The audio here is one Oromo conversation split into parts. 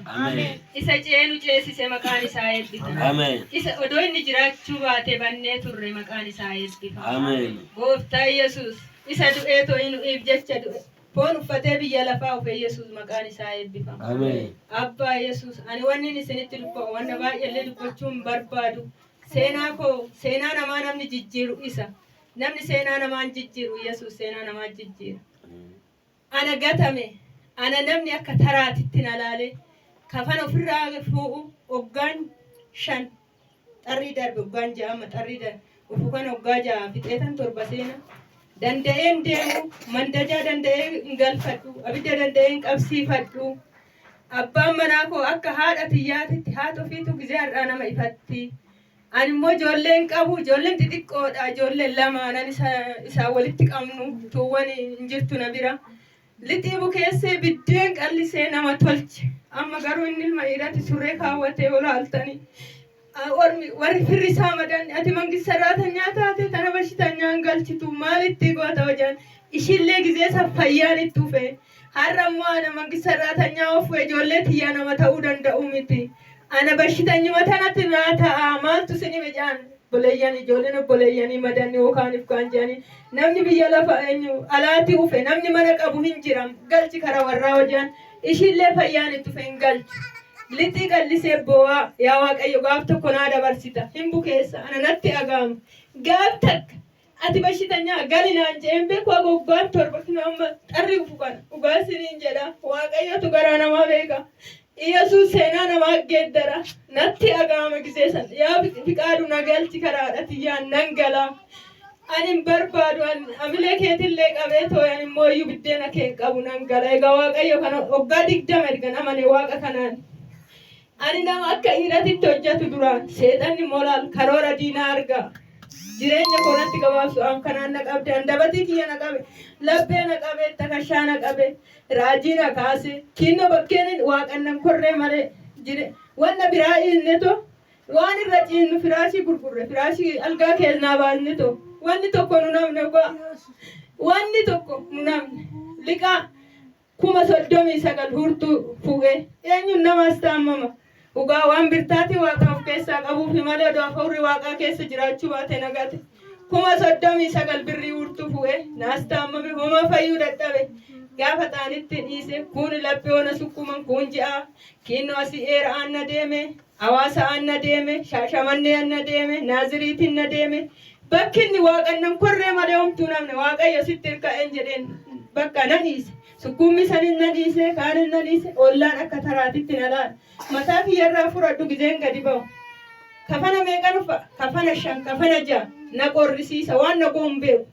Ameen. Isa ceenu ceesise maqaan isaa eebbifame. Ameen. Isa odoo inni jiraachuu baate bannee turre maqaan isaa eebbifame. Ameen. Gooftaa Yesuus isa du'ee too'inuuf jecha du'e. Foon uffatee biyya lafaa dhufe Yesuus maqaan isaa eebbifame. Ameen. Abbaa Yesuus ani wanni isinitti dubba'u wanna baay'eellee dubbachuun barbaadu. Seenaa koo seenaa namaa namni jijjiiru isa. Namni seenaa namaan jijjiiru Yesuus seenaa namaa jijjiira. Ana gatame. Ana namni akka taraatitti na laale kafana ofirraa fuudhu hoggaan 5 xarrii darbe hoggaan 6 xarrii darbe ufu kana hoggaa 6 fixeetan 7 seena danda'een deemu mandajaa danda'ee hin galfadhu abidda danda'ee hin qabsiifadhu abbaan manaa koo akka haadha tiyyaatitti haati ofiitu gizee har'aa nama ifatti ani immoo ijoolleen qabu ijoolleen xixiqqoodha ijoolleen lamaanan isaa walitti qabnu tuuwwan hin jirtu na bira. Lixii bukeessee biddeen qallisee nama tolche amma garuu inni ilma dhiiraatti surree kaawwatee olaaltanii warri firri isaa madan ati mangisarraatanyaa taate tana bashitanyaan galchitu maalitti goota hojaan ishillee gizee safayyaan itti dhufe har'a immoo ana mangisarraatanyaa ofu ijoollee tiyyaa nama ta'uu danda'u miti ana bashitanyuma tanatti naa ta'a maaltu sini mijaan boleeyyan ijoolleen obboleeyyanii madanni yookaan ifkaan jedhanii namni biyya lafa eenyu alaati ufe namni mana qabu hin jiram galchi karaa warraa hojaan ishillee fayyaan itti ufe hin galchu lixii qallisee boo'aa yaa waaqayyo gaaf tokko naa dabarsita hin bukeessa ana natti agaamu gaaf takka ati bashitanyaa gali naan jeen beeku agoggaan torba kinu amma xarri ufu kana ugaasiniin jedha waaqayyotu garaa namaa beeka Yesuus seenaa namaa geeddara natti agaama giseessan yaa fiqaadu na galchi karaadha tiyyaan nan galaa ani barbaadu amilee keetillee qabee tooyan immoo iyyuu biddeena kee qabu nan gala egaa waaqayyo kana waggaa 20 ergan amane waaqa kanaan ani nama akka dhiiratitti hojjetu duraan seexanni molaal karoora diinaa argaa jireenya koonatti gabaabsu an kanaan na qabde andabatii kiyya na qabe labbee na qabe takashaa na qabe raajii na kaase kinno bakkeen waaqannan korree malee jire wanna biraa inneto waan irra ciinnu firaashii gurgurre firaashii algaa keessa baasne to wanni tokko nu namne wanni tokko nu namne liqaa 39 hurtuu fuge eenyuun namaas taammama ugaa waan birtaati waaqa of keessaa qabuuf malee odoo afurri waaqaa keessa jiraachuu baate nagate 39 birrii hurtuu fuge naas taammame homaa fayyuu dadhabe gaafa taanitti dhiise kun lappeewwan sukkuman kun ji'a kinno asii eera aanna deeme hawaasa aanna deeme shaashamannee aanna deeme naaziriitiin na deeme bakki inni waaqannan korree malee homtuu namne waaqayyo sitti hirka'een jedheen bakka na dhiise sukkummi sanin na dhiise kaanin na dhiise ollaan akka taraatitti na laala mataa kiyyarraa fudhadhu gizeen gadi ba'u kafana meeqan uffa kafana 5 kafana 6 na qorrisiisa waan na goon beeku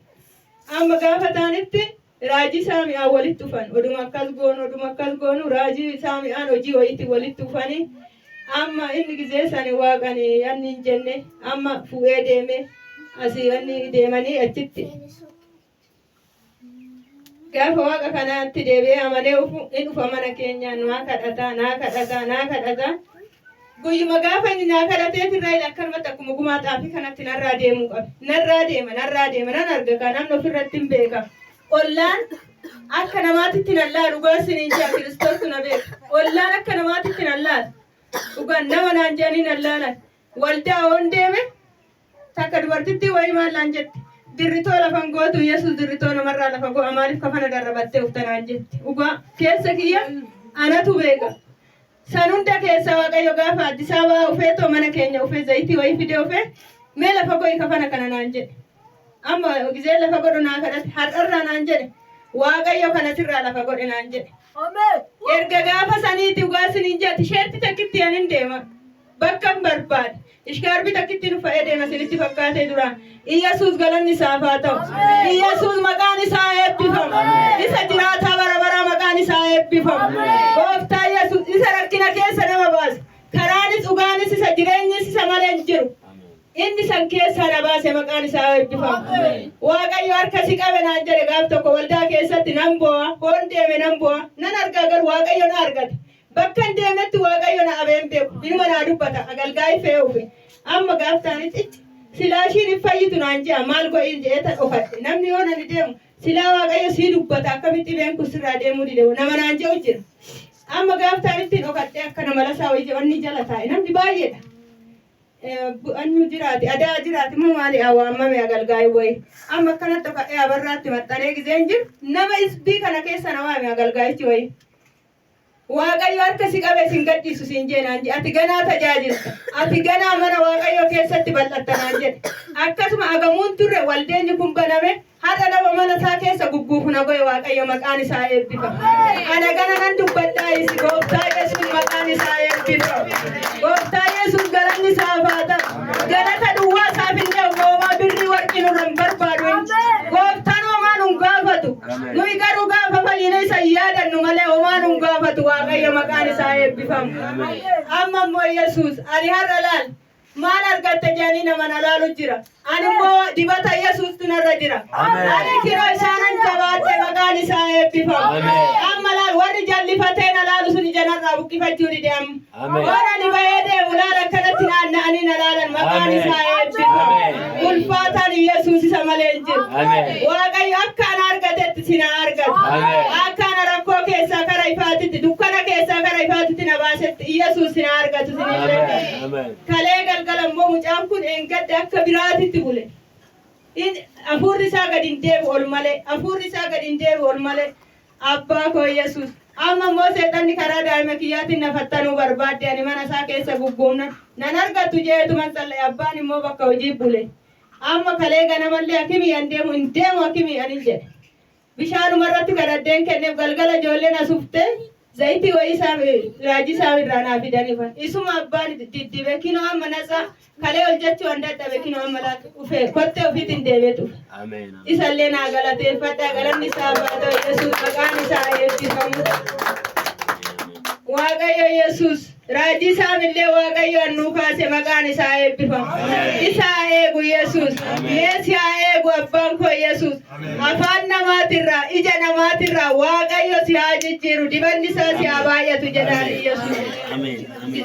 amma gaafa taanitti raajii saami'aan walitti dhufan oduma akkas goonu raajii saami'aan hojii wayitti walitti dhufanii amma inni gizee sani waaqani yanni hin jenne amma fu'ee deeme asii yanni deemanii achitti gaafa waaqa kanaatti deebi'ee amanee in dhufa mana keenyaan naa kadhata guyyuma gaafa inni naa kadhateetirraa akkanumatti akkuma gumaa xaafii kanatti narraa deemuu qabe narraa deema nan arga kan namni ofirratti hin beeka ollaan akka namaatitti nallaa dhugaa siniin jaa kiristoostu na beeka ollaan akka namaatitti nallaa dhugaan nama naan jedhanii nallaalan waldaa on deeme takka dubartitti wayii maallaan jetti dirritoo lafan gootu Yesuus dirritoo namarraa lafa go'a maaliif kafana darrabattee uftanaan jetti dhugaa keessa kiyya anatu beeka san hunda keessa waaqayyo gaafa Addis Ababaa ufeetoo mana keenya ufee zayitii wayii fidee ufee mee lafa go'i kafana kana naan jedhe amma gizee lafa godhu naa kadhate har'arraa naan jedhe waaqayyo kanasirraa lafa godhe naan jedhe erga gaafa saniiti dhugaa siniin jaa tisheerti takkitti anin deema bakka hin barbaade ishkaarbi takkitti nu fa'ee deema sinitti fakkaatee duraan Yesuus galanni isaaf haa ta'u Yesuus maqaan isaa eebbifamu isa jiraataa bara baraa maqaan isaa eebbifamu gooftaa Yesuus isa rakkina keessa nama baase karaanis dhugaanis isa jireenyis isa malee hin jiru inni san keessa na baase maqaan isaa eebbifamu waaqayyo harka si qabe naan jedhe gaaf tokko waldaa keessatti nan boo'a hoon deeme nan boo'a nan argaa gar waaqayyo na argate bakka hin deemetti waaqayyo na abeen beeku ilma naa dubbata agalgaa'ii fe'uufi amma gaaf taanitti silaashiin hin fayyitu naan jedha maal go'iin jedheta dhofadhe namni yoo nani deemu silaa waaqayyo sii dubbata akkamitti been kun sirraa deemuu dide nama naan jedhu jira amma gaaf taanitti dhokadhe akkanuma lasaa wanni jala taa'e namni baay'eedha. Anyu jiraati adaa jiraati moo maali awaamame agalgaa'e wayi amma akkanatti ka'ee abarraatti maxxanee gizeen jiru nama isbii kana keessa nawaame agalgaa'ichi wayi. Waaqayyo harka si qabe sin gadhiisu sin jeenaan jedhe ati ganaa tajaajilta ati ganaa mana Waaqayyo keessatti bal'attanaan jedhe akkasuma agamuun turre waldeenyi kun baname haadha nama mana isaa keessa gugguufuna goe Waaqayyo maqaan isaa eebbifama. Ana gana nan dubbadhaa isi gooftaa Yesuus maqaan isaa eebbifama. Gooftaa Yesuus galanni isaa baata galata duwwaa isaaf hin ta'u moomaa birrii warqii nurran barbaadu gooftaan homaa nun gaafatu nuyi garuu gaafa fayyina isa yaadannu malee homaa nun gaafatu Waaqayyo maqaan isaa eebbifama. Amma immoo Yesuus ani har'a laal maal argatte jedhanii nama na laalu jira. Ani immoo dibata Yesuustu narra jira. Ani kiroo isaanan jabaadhe maqaan isaa eebbifama. Amma laal warri jallifatee na laalu sun ija narraa buqqifachuu dide amma. Warra ni bahee deemu laal akkanatti naanna'anii na laalan maqaan isaa eebbifama. Ulfaataan Yesuus isa malee hin jiru. Waaqayyo akka ana argatetti si na argatu. Akka ana rakkoo keessaa kara ifaatitti dukkana keessaa kara ifaatitti na baasetti Yesuus si na argatu si na kalee galgala immoo mucaan kun engadde akka biraatitti bule. Hafuurri isaa gadi hin deebi'u ol malee. Hafuurri isaa gadi hin deebi'u ol malee. Abbaa koo Yesuus. Amma immoo seexanni karaa daa'ima kiyyaatiin na fattanuu barbaadde ani mana isaa keessa gugguumna. Nan argattu jeetuman tsalle abbaan immoo bakka hojii bule. Amma kalee ganamallee akimii an deemu hin deemu akimii anin jedhe. Bishaanuma irratti kadhaddeen kenneef galgala ijoolleen asuftee zayitii wayii isaa raajii isaa irraa naa fidaniifan. Isuma abbaan diddibe kinoo amma nasaa kalee hojjechuu an dadhabe kinoo amma laata dhufee kottee ofiitiin deebee dhufe. Isallee naa galateeffadhaa galanni isaa baatoo Yesuus maqaan isaa eebbifamu. Waaqayyo Yesuus raajii isaamillee Waaqayyo annuu kaase maqaan isaa eebbifamu. Isaa eegu Yesuus. Mees haa eegu abbaan koo Yesuus. Afaan namaatirraa ija namaatirraa Waaqayyo si haa jijjiiru dibanni isaa si haa baay'atu jedhaan Yesuus.